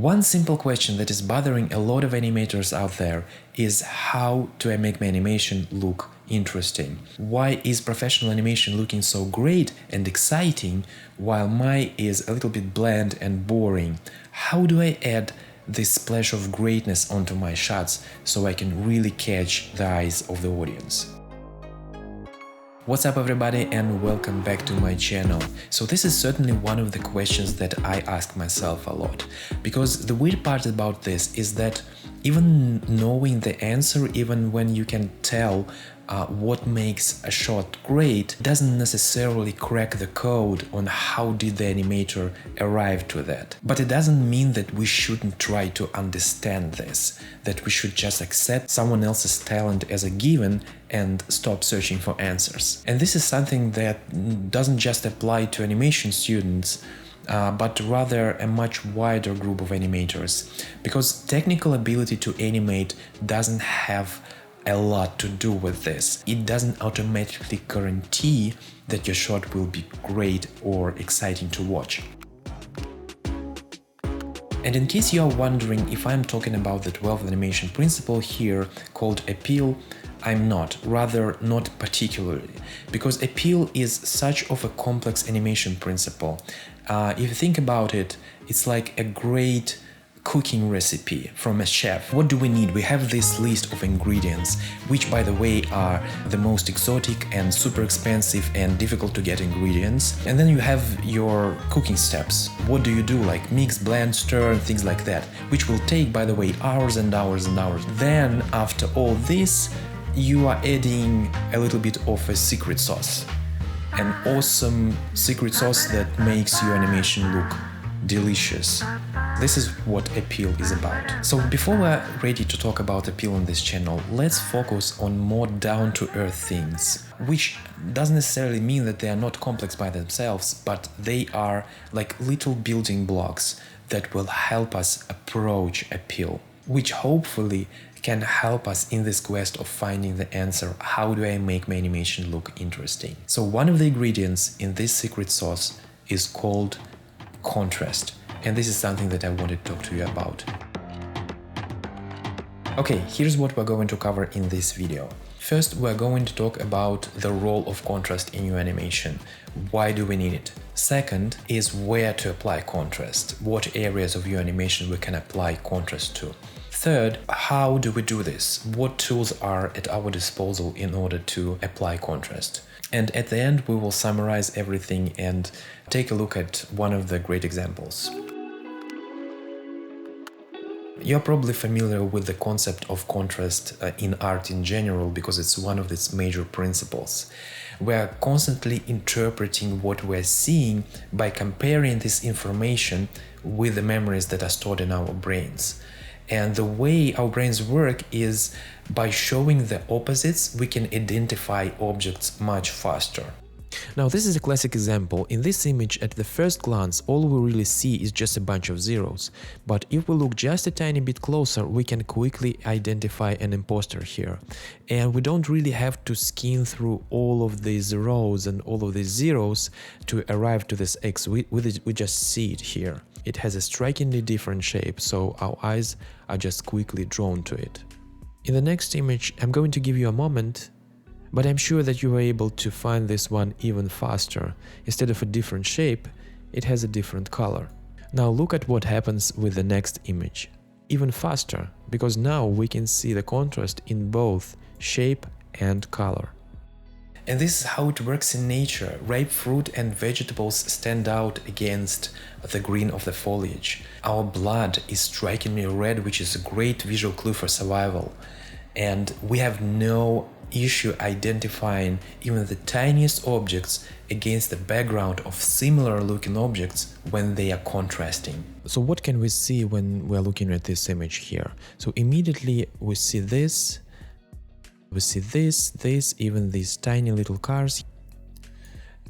One simple question that is bothering a lot of animators out there is how do I make my animation look interesting? Why is professional animation looking so great and exciting while my is a little bit bland and boring? How do I add this splash of greatness onto my shots so I can really catch the eyes of the audience? What's up everybody, and welcome back to my channel. So this is certainly one of the questions that I ask myself a lot, because the weird part about this is that even knowing the answer, even when you can tell what makes a shot great, doesn't necessarily crack the code on how did the animator arrive to that. But it doesn't mean that we shouldn't try to understand this, that we should just accept someone else's talent as a given and stop searching for answers. And this is something that doesn't just apply to animation students, but rather a much wider group of animators, because technical ability to animate doesn't have a lot to do with this. It doesn't automatically guarantee that your shot will be great or exciting to watch. And in case you are wondering if I'm talking about the 12th animation principle here called appeal, I'm not, rather not particularly, because appeal is such of a complex animation principle. If you think about it, it's like a great cooking recipe from a chef. What do we need? We have this list of ingredients, which by the way are the most exotic and super expensive and difficult to get ingredients. And then you have your cooking steps. What do you do? Like mix, blend, stir, and things like that, which will take, by the way, hours and hours and hours. Then after all this, you are adding a little bit of a secret sauce. An awesome secret sauce that makes your animation look delicious. This is what appeal is about. So before we're ready to talk about appeal on this channel, let's focus on more down-to-earth things, which doesn't necessarily mean that they are not complex by themselves, but they are like little building blocks that will help us approach appeal, which hopefully can help us in this quest of finding the answer, how do I make my animation look interesting? So one of the ingredients in this secret sauce is called contrast, and this is something that I wanted to talk to you about. Okay, here's what we're going to cover in this video. First, we're going to talk about the role of contrast in your animation. Why do we need it? Second is where to apply contrast, what areas of your animation we can apply contrast to. Third, how do we do this? What tools are at our disposal in order to apply contrast? And at the end, we will summarize everything and take a look at one of the great examples. You're probably familiar with the concept of contrast in art in general, because it's one of its major principles. We're constantly interpreting what we're seeing by comparing this information with the memories that are stored in our brains. And the way our brains work is by showing the opposites, we can identify objects much faster. Now, this is a classic example. In this image, at the first glance, all we really see is just a bunch of zeros. But if we look just a tiny bit closer, we can quickly identify an imposter here. And we don't really have to skim through all of these rows and all of these zeros to arrive to this X. We just see it here. It has a strikingly different shape, so our eyes are just quickly drawn to it. In the next image, I'm going to give you a moment, but I'm sure that you were able to find this one even faster. Instead of a different shape, it has a different color. Now look at what happens with the next image. Even faster, because now we can see the contrast in both shape and color. And this is how it works in nature. Ripe fruit and vegetables stand out against the green of the foliage. Our blood is strikingly red, which is a great visual clue for survival. And we have no issue identifying even the tiniest objects against the background of similar looking objects when they are contrasting. So what can we see when we're looking at this image here? So immediately we see this. We see this, even these tiny little cars.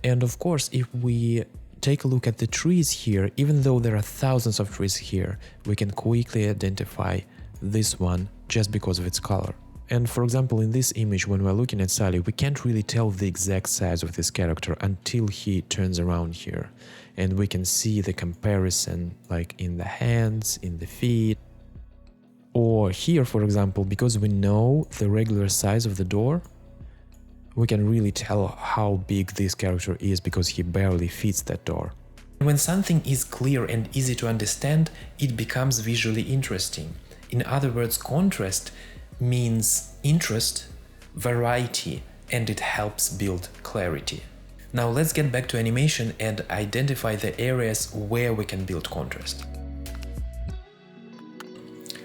And of course, if we take a look at the trees here, even though there are thousands of trees here, we can quickly identify this one just because of its color. And for example, in this image, when we're looking at Sally, we can't really tell the exact size of this character until he turns around here. And we can see the comparison like in the hands, in the feet. Or here, for example, because we know the regular size of the door, we can really tell how big this character is because he barely fits that door. When something is clear and easy to understand, it becomes visually interesting. In other words, contrast means interest, variety, and it helps build clarity. Now let's get back to animation and identify the areas where we can build contrast.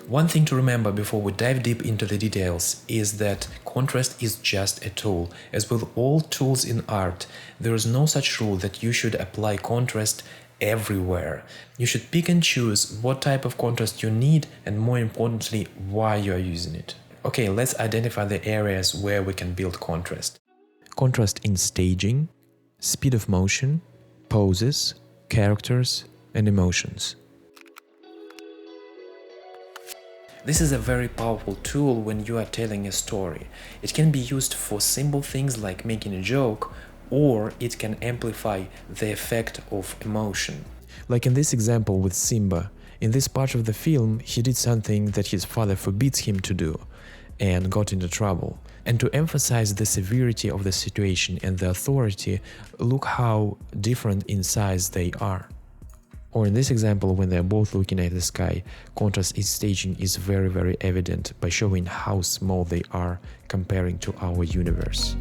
One thing to remember before we dive deep into the details is that contrast is just a tool. As with all tools in art, there is no such rule that you should apply contrast everywhere. You should pick and choose what type of contrast you need and, more importantly, why you are using it. Okay, let's identify the areas where we can build contrast. Contrast in staging, speed of motion, poses, characters, and emotions. This is a very powerful tool when you are telling a story. It can be used for simple things like making a joke, or it can amplify the effect of emotion. Like in this example with Simba, in this part of the film, he did something that his father forbids him to do and got into trouble. And to emphasize the severity of the situation and the authority, look how different in size they are. Or in this example, when they're both looking at the sky, contrast in staging is very evident by showing how small they are comparing to our universe.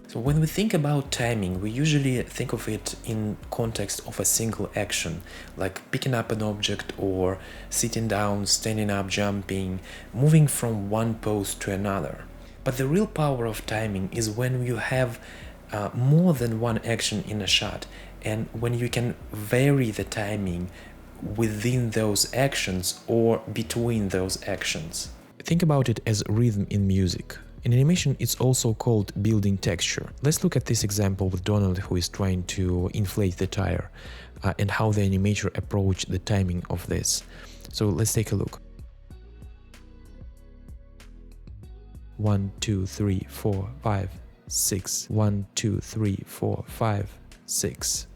So when we think about timing, we usually think of it in context of a single action, like picking up an object or sitting down, standing up, jumping, moving from one pose to another. But the real power of timing is when you have more than one action in a shot, and when you can vary the timing within those actions or between those actions. Think about it as rhythm in music. In animation, it's also called building texture. Let's look at this example with Donald, who is trying to inflate the tire, and how the animator approached the timing of this. So let's take a look. 1, 2, 3, 4, 5, 6. 1, 2, 3, 4, 5, 6.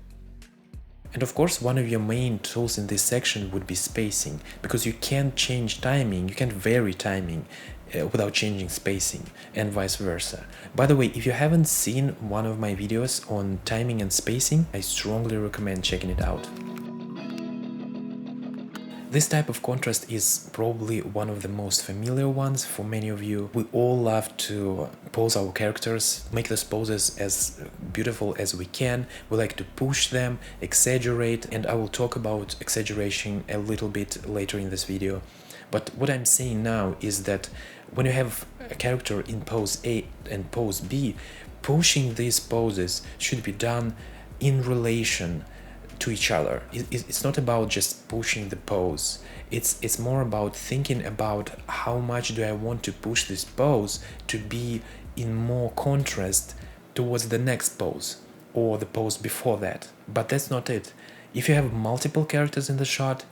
And of course, one of your main tools in this section would be spacing, because you can't change timing, you can't vary timing without changing spacing, and vice versa. By the way, if you haven't seen one of my videos on timing and spacing, I strongly recommend checking it out. This type of contrast is probably one of the most familiar ones for many of you. We all love to pose our characters, make those poses as beautiful as we can. We like to push them, exaggerate, and I will talk about exaggeration a little bit later in this video. But what I'm saying now is that when you have a character in pose A and pose B, pushing these poses should be done in relation to each other. It's not about just pushing the pose. It's more about thinking about how much do I want to push this pose to be in more contrast towards the next pose or the pose before that. But that's not it. If you have multiple characters in the shot,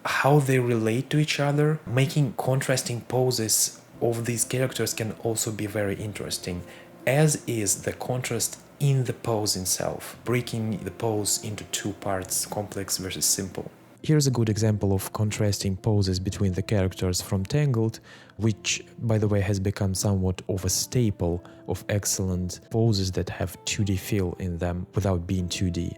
how they relate to each other, making contrasting poses of these characters can also be very interesting, as is the contrast in the pose itself, breaking the pose into two parts, complex versus simple. Here's a good example of contrasting poses between the characters from Tangled, which, by the way, has become somewhat of a staple of excellent poses that have 2D feel in them without being 2D.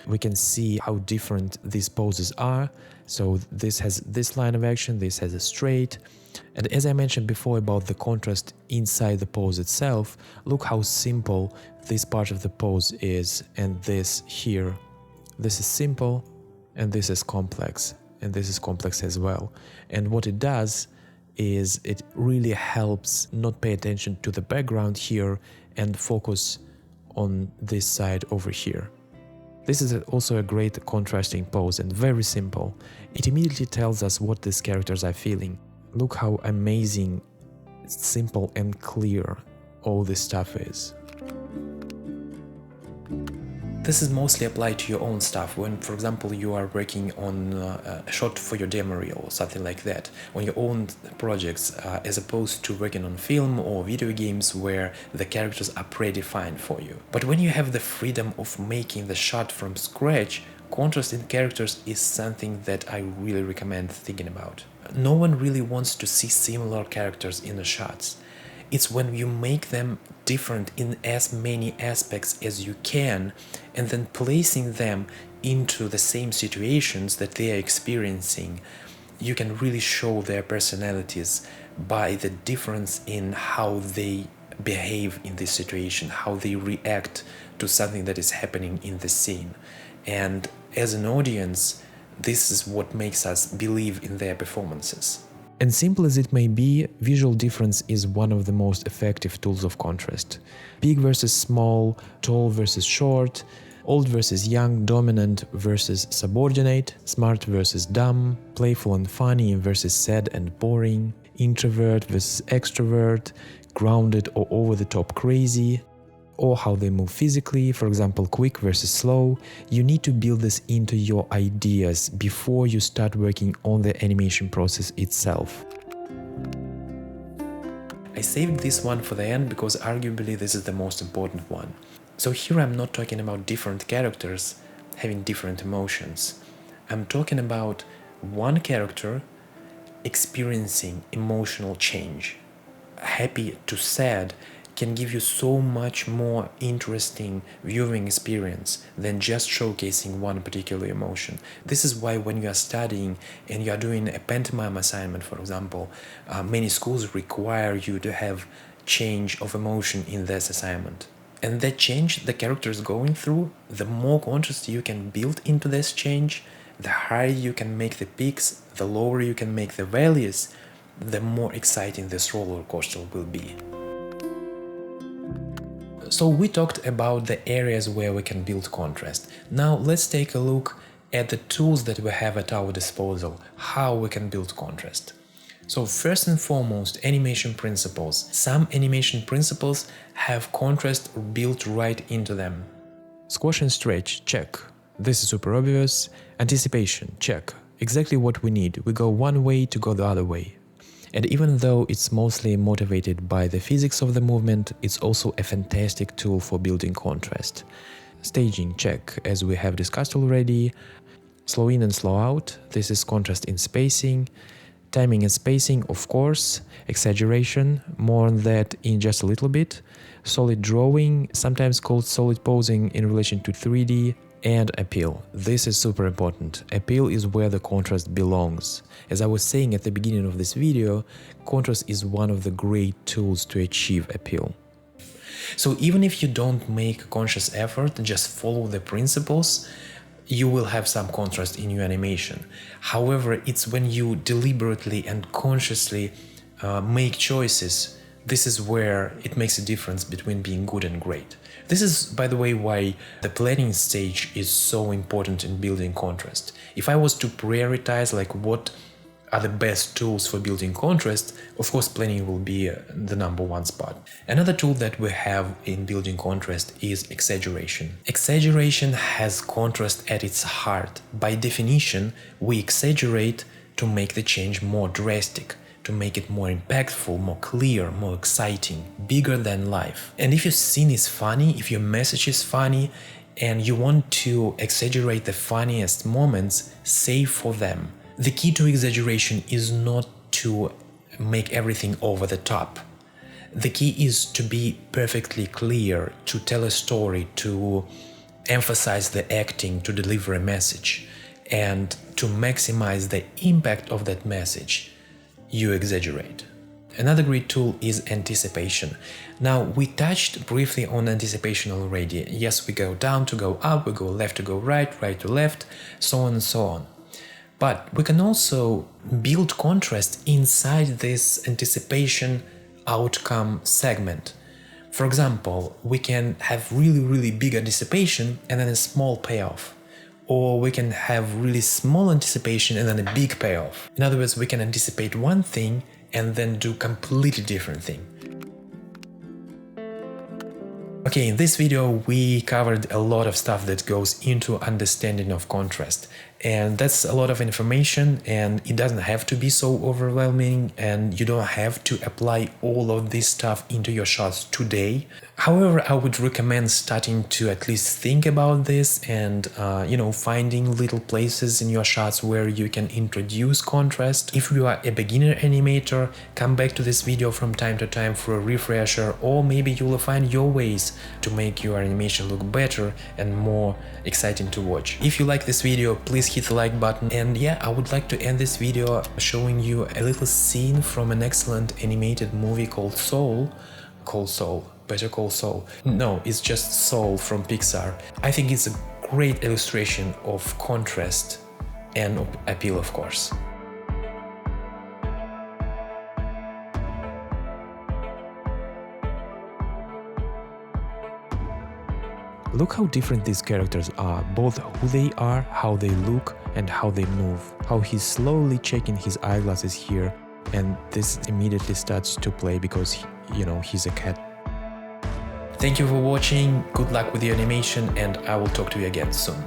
We can see how different these poses are. So this has this line of action, this has a straight. And as I mentioned before about the contrast inside the pose itself, look how simple this part of the pose is, and this here. This is simple, and this is complex, and this is complex as well. And what it does is it really helps not pay attention to the background here and focus on this side over here. This is also a great contrasting pose and very simple. It immediately tells us what these characters are feeling. Look how amazing, simple and clear all this stuff is. This is mostly applied to your own stuff. When, for example, you are working on a shot for your demo reel or something like that, on your own projects, as opposed to working on film or video games where the characters are predefined for you. But when you have the freedom of making the shot from scratch, contrast in characters is something that I really recommend thinking about. No one really wants to see similar characters in the shots. It's when you make them different in as many aspects as you can, and then placing them into the same situations that they are experiencing, you can really show their personalities by the difference in how they behave in this situation, how they react to something that is happening in the scene. And as an audience, this is what makes us believe in their performances. And simple as it may be, visual difference is one of the most effective tools of contrast. Big versus small, tall versus short, old versus young, dominant versus subordinate, smart versus dumb, playful and funny versus sad and boring, introvert versus extrovert, grounded or over-the-top crazy, or how they move physically, for example, quick versus slow. You need to build this into your ideas before you start working on the animation process itself. I saved this one for the end because arguably this is the most important one. So here I'm not talking about different characters having different emotions. I'm talking about one character experiencing emotional change. Happy to sad can give you so much more interesting viewing experience than just showcasing one particular emotion. This is why when you are studying and you are doing a pantomime assignment, for example, many schools require you to have change of emotion in this assignment. And that change the character is going through, the more contrast you can build into this change, the higher you can make the peaks, the lower you can make the valleys, the more exciting this roller coaster will be. So we talked about the areas where we can build contrast. Now let's take a look at the tools that we have at our disposal, how we can build contrast. So first and foremost, animation principles. Some animation principles have contrast built right into them. Squash and stretch, check. This is super obvious. Anticipation, check. Exactly what we need. We go one way to go the other way. And even though it's mostly motivated by the physics of the movement, it's also a fantastic tool for building contrast. Staging, check, as we have discussed already. Slow in and slow out, this is contrast in spacing. Timing and spacing, of course. Exaggeration, more on that in just a little bit. Solid drawing, sometimes called solid posing in relation to 3D. And appeal. This is super important. Appeal is where the contrast belongs. As I was saying at the beginning of this video, contrast is one of the great tools to achieve appeal. So even if you don't make conscious effort, just follow the principles, you will have some contrast in your animation. However, it's when you deliberately and consciously make choices, this is where it makes a difference between being good and great. This is, by the way, why the planning stage is so important in building contrast. If I was to prioritize like what are the best tools for building contrast, of course planning will be the number one spot. Another tool that we have in building contrast is exaggeration. Exaggeration has contrast at its heart. By definition, we exaggerate to make the change more drastic, to make it more impactful, more clear, more exciting, bigger than life. And if your scene is funny, if your message is funny, and you want to exaggerate the funniest moments, save for them. The key to exaggeration is not to make everything over the top. The key is to be perfectly clear, to tell a story, to emphasize the acting, to deliver a message, and to maximize the impact of that message. You exaggerate. Another great tool is anticipation. Now, we touched briefly on anticipation already. Yes, we go down to go up, we go left to go right, right to left, so on and so on. But we can also build contrast inside this anticipation outcome segment. For example, we can have really big anticipation and then a small payoff. Or we can have really small anticipation and then a big payoff. In other words, we can anticipate one thing and then do completely different thing. Okay, in this video we covered a lot of stuff that goes into understanding of contrast, and that's a lot of information, and it doesn't have to be so overwhelming, and you don't have to apply all of this stuff into your shots today. However, I would recommend starting to at least think about this and finding little places in your shots where you can introduce contrast. If you are a beginner animator, come back to this video from time to time for a refresher, or maybe you will find your ways to make your animation look better and more exciting to watch. If you like this video, please hit the like button, and yeah, I would like to end this video showing you a little scene from an excellent animated movie called Soul. Better Call Saul. No, it's just Soul from Pixar. I think it's a great illustration of contrast and appeal, of course. Look how different these characters are, both who they are, how they look, and how they move. How he's slowly checking his eyeglasses here, and this immediately starts to play because, he's a cat. Thank you for watching, good luck with your animation, and I will talk to you again soon.